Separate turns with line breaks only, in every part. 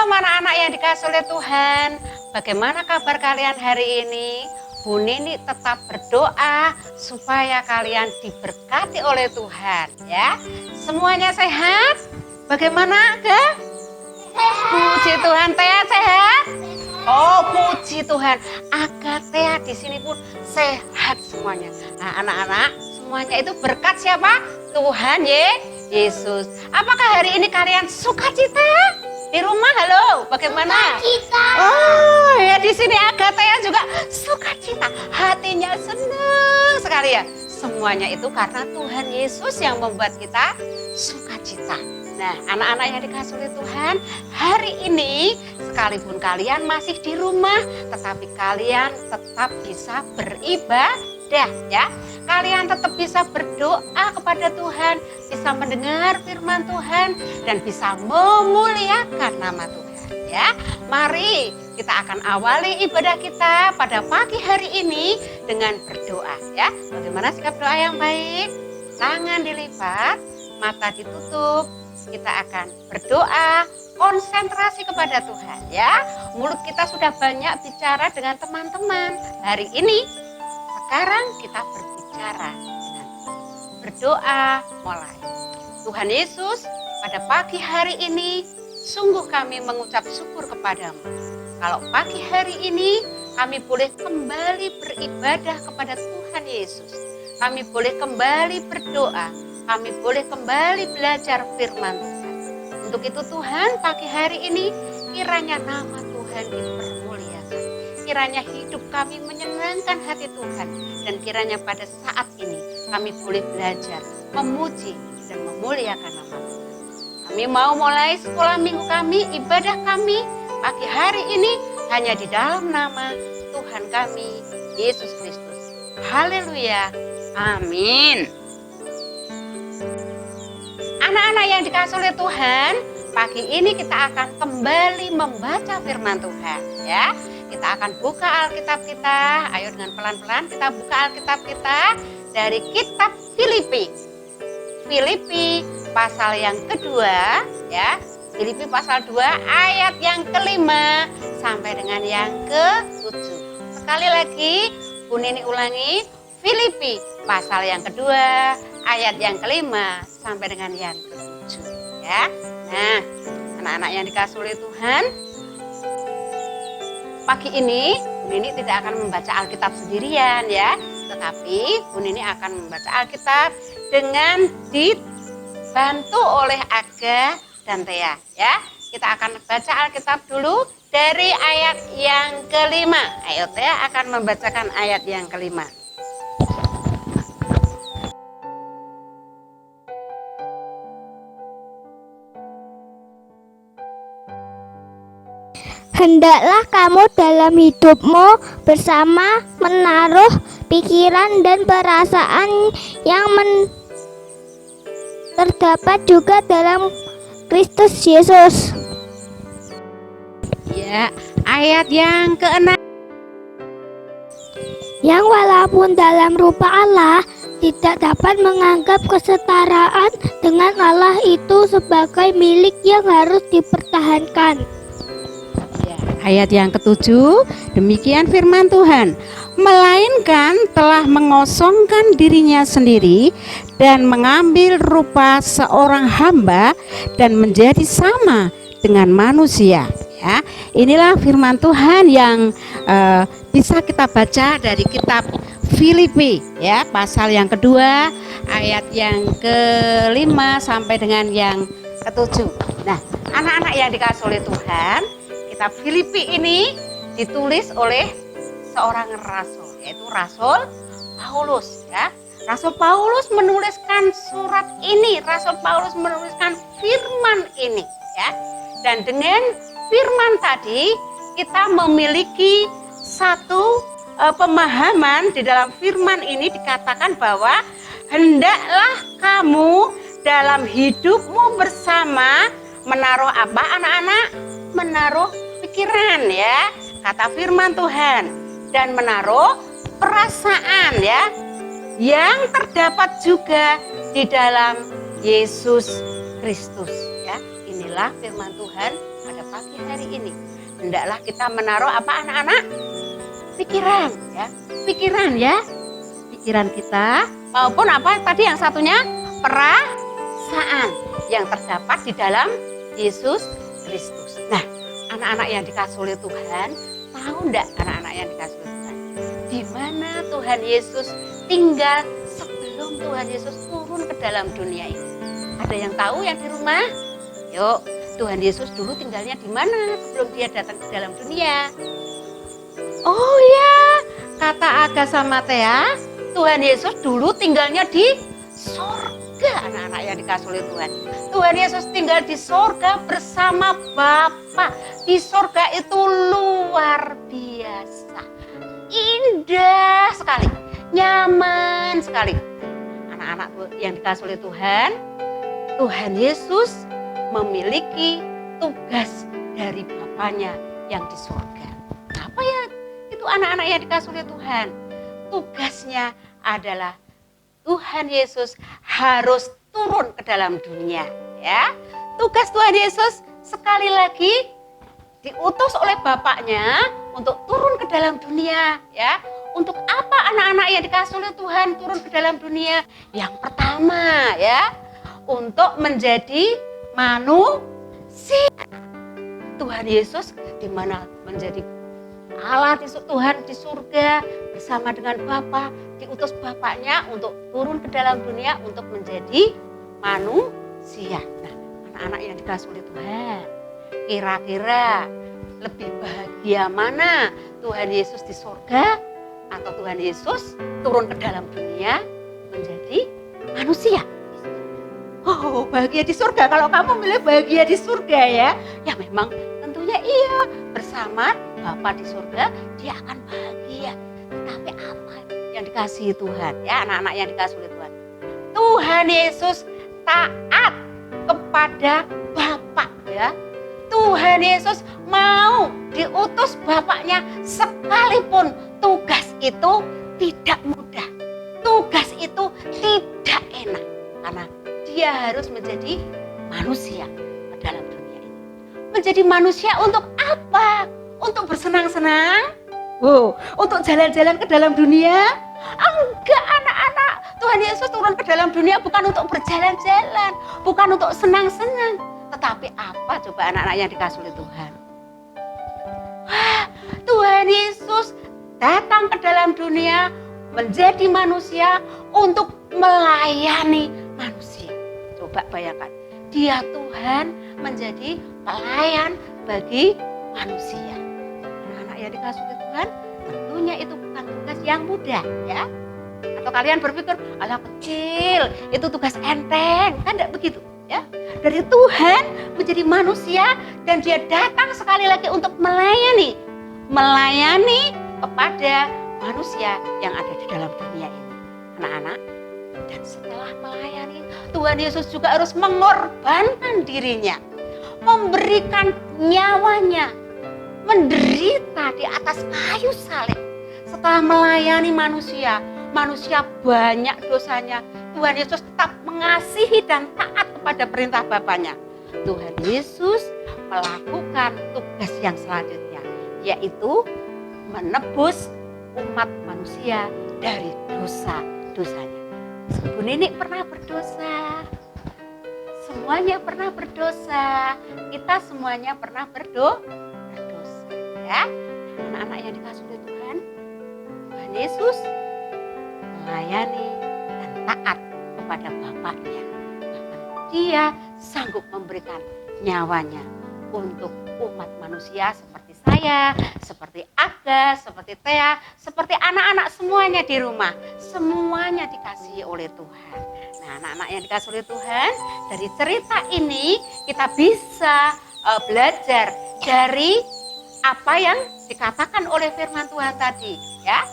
Shalom anak-anak yang dikasihi oleh Tuhan. Bagaimana kabar kalian hari ini? Bu Nini tetap berdoa supaya kalian diberkati oleh Tuhan ya. Semuanya sehat? Bagaimana ke? Puji Tuhan, Tea sehat? Oh, puji Tuhan. Aga Tea di sini pun sehat semuanya. Nah, anak-anak, semuanya itu berkat siapa? Tuhan Yesus. Apakah hari ini kalian sukacita? Di rumah, halo, bagaimana?
Sukacita.
Oh, ya di sini Agathea juga sukacita. Hatinya senang sekali ya. Semuanya itu karena Tuhan Yesus yang membuat kita sukacita. Nah, anak-anak yang dikasihi oleh Tuhan, hari ini sekalipun kalian masih di rumah, tetapi kalian tetap bisa beribadah ya. Kalian tetap bisa berdoa kepada Tuhan, bisa mendengar firman Tuhan, dan bisa memuliakan nama Tuhan ya. Mari kita akan awali ibadah kita pada pagi hari ini dengan berdoa ya. Bagaimana sikap doa yang baik? Tangan dilipat, mata ditutup. Kita akan berdoa, konsentrasi kepada Tuhan ya. Mulut kita sudah banyak bicara dengan teman-teman. Hari ini, sekarang kita berbicara dengan berdoa mulai. Tuhan Yesus, pada pagi hari ini sungguh kami mengucap syukur kepadamu. Kalau pagi hari ini kami boleh kembali beribadah kepada Tuhan Yesus. Kami boleh kembali berdoa. Kami boleh kembali belajar firman Tuhan. Untuk itu Tuhan, pagi hari ini kiranya nama Tuhan dipermuliakan. Kiranya hidup kami menyenangkan hati Tuhan. Dan kiranya pada saat ini kami boleh belajar memuji dan memuliakan nama Tuhan. Kami mau mulai sekolah minggu kami, ibadah kami pagi hari ini hanya di dalam nama Tuhan kami, Yesus Kristus. Haleluya. Amin. Anak-anak yang dikasihi oleh Tuhan, pagi ini kita akan kembali membaca firman Tuhan ya. Kita akan buka Alkitab kita. Ayo dengan pelan-pelan kita buka Alkitab kita dari kitab Filipi. Filipi pasal yang kedua ya. Filipi pasal 2 ayat yang kelima sampai dengan yang ke-7. Sekali lagi Bu Nini ulangi, Filipi pasal yang kedua ayat yang kelima sampai dengan yang ke-7 ya. Nah, anak-anak yang dikasihi oleh Tuhan, pagi ini Bu Nini tidak akan membaca Alkitab sendirian ya, tetapi Bu Nini akan membaca Alkitab dengan dibantu oleh Aga dan Tea ya. Kita akan baca Alkitab dulu dari ayat yang kelima. Ayo Tea akan membacakan ayat yang kelima.
Hendaklah kamu dalam hidupmu bersama menaruh pikiran dan perasaan yang terdapat juga dalam Kristus Yesus.
Ya, ayat yang ke-6.
Yang walaupun dalam rupa Allah tidak dapat menganggap kesetaraan dengan Allah itu sebagai milik yang harus dipertahankan.
Ayat yang ke-7, demikian firman Tuhan, melainkan telah mengosongkan dirinya sendiri dan mengambil rupa seorang hamba dan menjadi sama dengan manusia. Ya, inilah firman Tuhan yang bisa kita baca dari kitab Filipi ya, pasal yang kedua ayat yang kelima sampai dengan yang ke-7. Nah, anak-anak yang dikasihi oleh Tuhan, kitab Filipi ini ditulis oleh seorang rasul, yaitu Rasul Paulus ya. Rasul Paulus menuliskan surat ini, Rasul Paulus menuliskan firman ini ya. Dan dengan firman tadi kita memiliki satu pemahaman di dalam firman ini, dikatakan bahwa hendaklah kamu dalam hidupmu bersama menaruh apa anak-anak? Menaruh pikiran ya, kata firman Tuhan, dan menaruh perasaan ya, yang terdapat juga di dalam Yesus Kristus ya. Inilah firman Tuhan pada pagi hari ini, hendaklah kita menaruh apa anak-anak? Pikiran ya. Pikiran kita maupun apa tadi yang satunya? Perasaan yang terdapat di dalam Yesus Kristus. Nah, anak-anak yang dikasih oleh Tuhan, tahu enggak anak-anak yang dikasih oleh Tuhan? Di mana Tuhan Yesus tinggal sebelum Tuhan Yesus turun ke dalam dunia ini? Ada yang tahu yang di rumah? Yuk, Tuhan Yesus dulu tinggalnya di mana sebelum dia datang ke dalam dunia? Oh ya, kata Aga sama Tea, Tuhan Yesus dulu tinggalnya di sorga, anak-anak yang dikasih oleh Tuhan. Tuhan Yesus tinggal di sorga bersama Bapa. Di sorga itu luar biasa, indah sekali, nyaman sekali. Anak-anak yang dikasih oleh Tuhan, Tuhan Yesus memiliki tugas dari Bapanya yang di sorga. Apa ya itu anak-anak yang dikasih oleh Tuhan? Tugasnya adalah Tuhan Yesus harus turun ke dalam dunia, ya. Tugas Tuhan Yesus sekali lagi diutus oleh Bapaknya untuk turun ke dalam dunia, ya. Untuk apa anak-anak yang dikasih oleh Tuhan turun ke dalam dunia? Yang pertama, ya, untuk menjadi manusia. Tuhan Yesus di mana menjadi Allah Tuhan di surga bersama dengan Bapa, diutus Bapaknya untuk turun ke dalam dunia untuk menjadi manusia. Nah, anak-anak yang dikasih oleh Tuhan, kira-kira lebih bahagia mana? Tuhan Yesus di surga atau Tuhan Yesus turun ke dalam dunia menjadi manusia? Oh, bahagia di surga. Kalau kamu milih bahagia di surga ya, ya memang tentunya iya. Bersama Bapa di surga, dia akan bahagia. Tapi apa yang dikasihi Tuhan? Ya, anak-anak yang dikasihi oleh Tuhan. Tuhan Yesus taat kepada Bapa, ya. Tuhan Yesus mau diutus Bapaknya sekalipun tugas itu tidak mudah. Tugas itu tidak enak. Karena dia harus menjadi manusia ke dalam dunia ini. Menjadi manusia untuk apa? Untuk bersenang-senang? Untuk jalan-jalan ke dalam dunia? Enggak anak-anak. Tuhan Yesus turun ke dalam dunia bukan untuk berjalan-jalan. Bukan untuk senang-senang. Tetapi apa coba anak-anak yang dikasih oleh Tuhan? Tuhan Yesus datang ke dalam dunia menjadi manusia untuk melayani manusia. Coba bayangkan, dia Tuhan menjadi pelayan bagi manusia. Anak-anak yang dikasih oleh Tuhan, tentunya itu bukan tugas yang mudah, ya. Atau kalian berpikir, alah kecil, itu tugas enteng, kan tidak begitu, ya. Dari Tuhan menjadi manusia dan dia datang sekali lagi untuk melayani kepada manusia yang ada di dalam dunia ini. Anak-anak, dan setelah melayani, Tuhan Yesus juga harus mengorbankan dirinya, memberikan nyawanya, menderita di atas kayu salib. Setelah melayani manusia banyak dosanya, Tuhan Yesus tetap mengasihi dan taat kepada perintah Bapaknya. Tuhan Yesus melakukan tugas yang selanjutnya, yaitu menebus umat manusia dari dosa-dosanya. Bu Ninik pernah berdosa, semuanya pernah berdosa, kita semuanya pernah berdosa, ya. Anak-anak yang dikasih oleh Tuhan, Tuhan Yesus melayani dan taat kepada Bapaknya. Bahkan dia sanggup memberikan nyawanya untuk umat manusia seperti saya, seperti Aga, seperti Tea, seperti anak-anak semuanya di rumah. Semuanya dikasihi oleh Tuhan. Nah, anak-anak yang dikasihi oleh Tuhan, dari cerita ini kita bisa belajar dari apa yang dikatakan oleh firman Tuhan tadi, ya.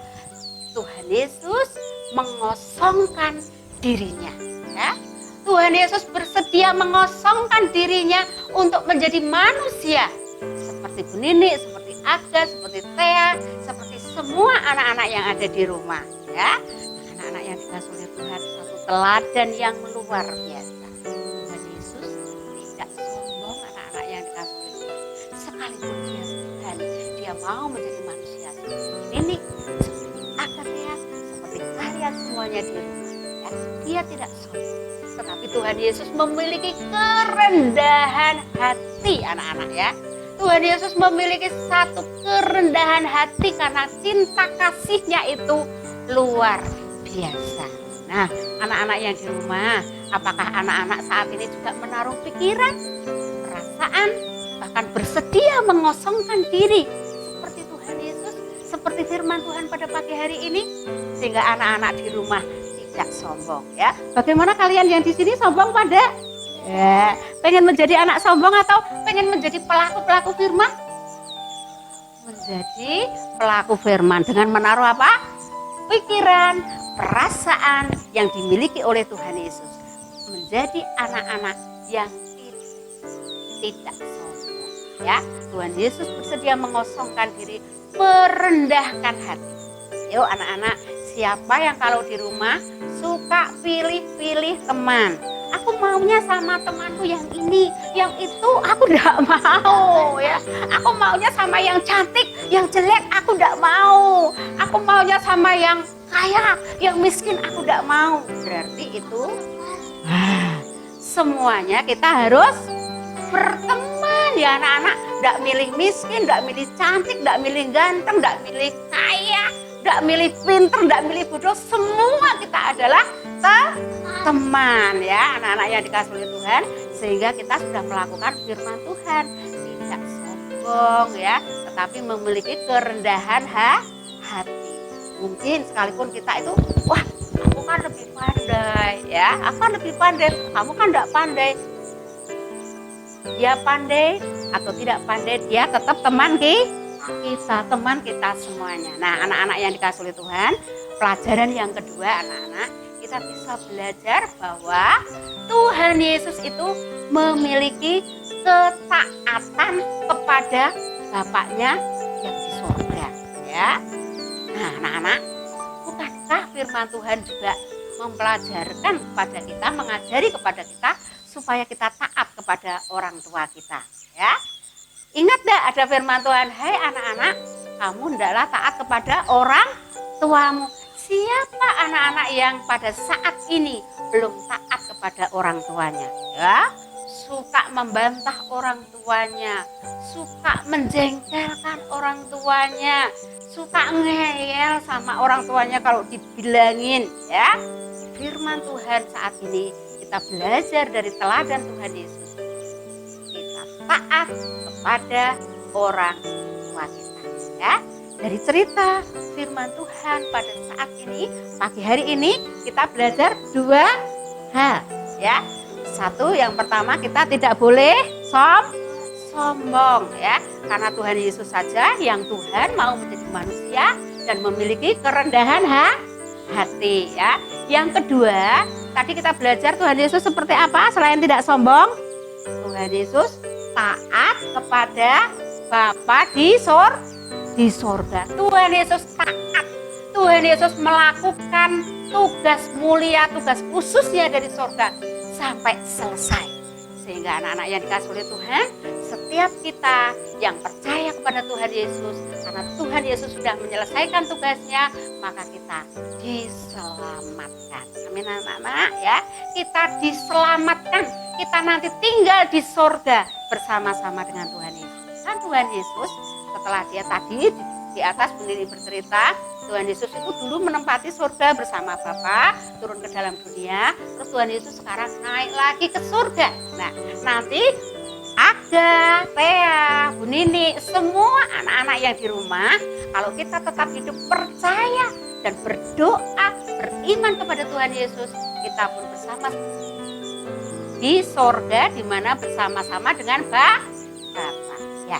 Tuhan Yesus mengosongkan dirinya, ya. Tuhan Yesus bersedia mengosongkan dirinya untuk menjadi manusia. Seperti Bu Nini, seperti Aga, seperti Tea, seperti semua anak-anak yang ada di rumah, ya. Anak-anak yang dikasihi oleh Tuhan, satu teladan yang luar biasa. Tuhan Yesus tidak sombong, anak-anak yang dikasihi oleh Tuhan. meskipun dia Tuhan, dia mau menjadi manusia. Ini seperti Agathea, seperti kalian semuanya di rumah. Ya. Dia tidak sombong, tetapi Tuhan Yesus memiliki kerendahan hati anak-anak ya. Tuhan Yesus memiliki satu kerendahan hati karena cinta kasihnya itu luar biasa. Nah, anak-anak yang di rumah, apakah anak-anak saat ini juga menaruh pikiran, perasaan, bahkan bersedia mengosongkan diri seperti Tuhan Yesus, seperti firman Tuhan pada pagi hari ini, sehingga anak-anak di rumah tidak sombong ya. Bagaimana kalian yang di sini sombong pada? Ya, pengen menjadi anak sombong atau pengen menjadi pelaku-pelaku firman? Menjadi pelaku firman dengan menaruh apa? Pikiran, perasaan yang dimiliki oleh Tuhan Yesus. Menjadi anak-anak yang tidak sombong. Ya, Tuhan Yesus bersedia mengosongkan diri, merendahkan hati. Yuk anak-anak, siapa yang kalau di rumah suka pilih-pilih teman? Aku maunya sama temanku yang ini, yang itu aku tidak mau ya. Aku maunya sama yang cantik, yang jelek aku tidak mau. Aku maunya sama yang kaya, yang miskin aku tidak mau. Berarti itu semuanya kita harus berteman ya anak-anak. Tidak milih miskin, tidak milih cantik, tidak milih ganteng, tidak milih kaya, tidak milih pinter, tidak milih bodoh. Semua kita adalah teman ya anak-anak yang dikasih oleh Tuhan, sehingga kita sudah melakukan firman Tuhan, tidak sombong ya, tetapi memiliki kerendahan hati. Mungkin sekalipun kita itu, wah aku kan lebih pandai ya, aku kan lebih pandai, kamu kan tidak pandai. Dia pandai atau tidak pandai, dia tetap teman kita, teman kita semuanya. Nah anak-anak yang dikasih oleh Tuhan, pelajaran yang kedua anak-anak, kita bisa belajar bahwa Tuhan Yesus itu memiliki ketaatan kepada Bapaknya yang di surga ya. Nah anak-anak, bukankah firman Tuhan juga mempelajarkan kepada kita, mengajari kepada kita supaya kita taat kepada orang tua kita ya. Ingat gak ada firman Tuhan, hai anak-anak, kamu hendaklah taat kepada orang tuamu. Siapa anak-anak yang pada saat ini belum taat kepada orang tuanya ya? Suka membantah orang tuanya, suka menjengkelkan orang tuanya, suka ngeyel sama orang tuanya kalau dibilangin ya. Firman Tuhan saat ini kita belajar dari teladan Tuhan Yesus. Kita taat kepada orang tua kita ya. Dari cerita firman Tuhan pada saat ini, pagi hari ini kita belajar dua hal ya. Satu, yang pertama kita tidak boleh sombong ya. Karena Tuhan Yesus saja yang Tuhan mau menjadi manusia dan memiliki kerendahan hati ya. Yang kedua, tadi kita belajar Tuhan Yesus seperti apa selain tidak sombong? Tuhan Yesus taat kepada Bapa di sorga. Tuhan Yesus taat. Tuhan Yesus melakukan tugas mulia, tugas khususnya dari sorga sampai selesai. Sehingga anak-anak yang dikasih oleh Tuhan, setiap kita yang percaya kepada Tuhan Yesus, karena Tuhan Yesus sudah menyelesaikan tugasnya, maka kita diselamatkan. Amin anak-anak ya. Kita diselamatkan. Kita nanti tinggal di sorga bersama-sama dengan Tuhan Yesus. Dan Tuhan Yesus setelah dia tadi di atas berdiri bercerita, Tuhan Yesus itu dulu menempati surga bersama Bapa, turun ke dalam dunia, terus Tuhan Yesus sekarang naik lagi ke surga. Nah, nanti Aga, Thea, Bu Nini, semua anak-anak yang di rumah, kalau kita tetap hidup percaya dan berdoa, beriman kepada Tuhan Yesus, kita pun bersama di surga, di mana bersama-sama dengan Bapa. Ya,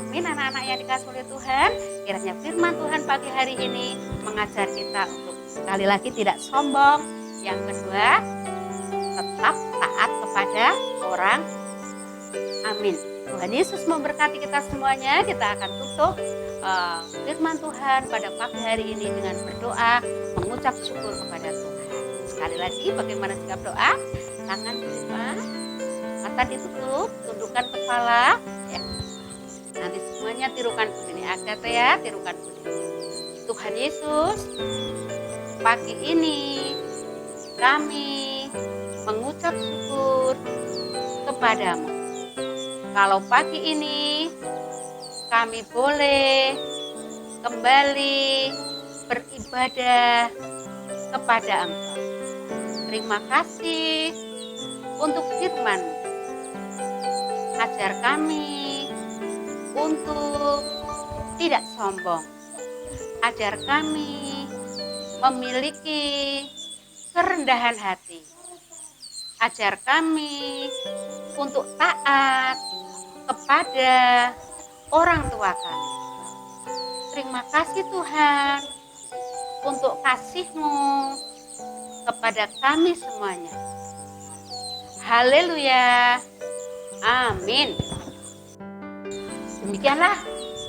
amin anak-anak yang dikasih oleh Tuhan, kiranya firman Tuhan pagi hari ini mengajar kita untuk sekali lagi tidak sombong. Yang kedua, tetap taat kepada orang. Amin. Tuhan Yesus memberkati kita semuanya. Kita akan tutup firman Tuhan pada pagi hari ini dengan berdoa, mengucap syukur kepada Tuhan. Sekali lagi, bagaimana sikap doa? Tangan di depan, mata ditutup, tundukkan kepala. Ya. Nanti semuanya tirukan begini, Agatha ya, tirukan begini. Tuhan Yesus, pagi ini kami mengucap syukur kepadamu. Kalau pagi ini kami boleh kembali beribadah kepada Engkau. Terima kasih untuk firman-Mu. Ajar kami untuk tidak sombong. Ajar kami memiliki kerendahan hati. Ajar kami untuk taat kepada orang tua kami. Terima kasih Tuhan untuk kasih-Mu kepada kami semuanya. Haleluya. Amin. Demikianlah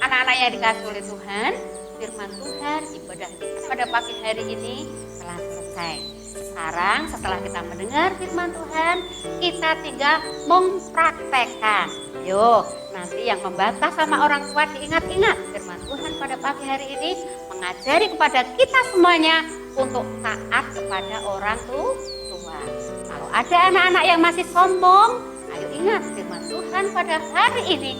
anak-anak yang dikasihi oleh Tuhan, firman Tuhan, ibadah kita pada pagi hari ini telah selesai. Sekarang setelah kita mendengar firman Tuhan, kita tinggal mempraktekkan. Yuk, nanti yang membantah sama orang tua diingat-ingat. Firman Tuhan pada pagi hari ini mengajari kepada kita semuanya untuk taat kepada orang tua. Kalau ada anak-anak yang masih sombong, ayo ingat firman Tuhan pada hari ini.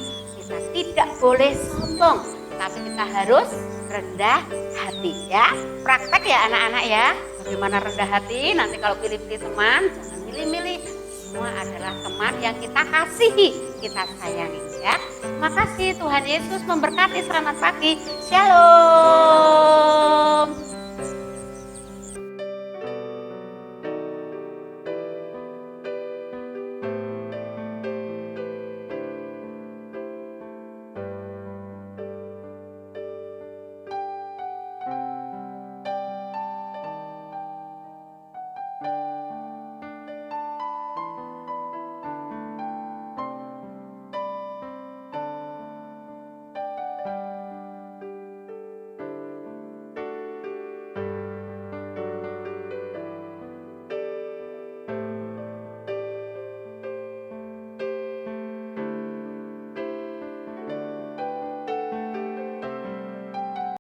Kita tidak boleh sombong, tapi kita harus rendah hati ya. Praktek ya anak-anak ya. Bagaimana rendah hati? Nanti kalau pilih-pilih teman, jangan milih-milih. Semua adalah teman yang kita kasihi, kita sayangi ya. Makasih, Tuhan Yesus memberkati. Selamat pagi. Shalom.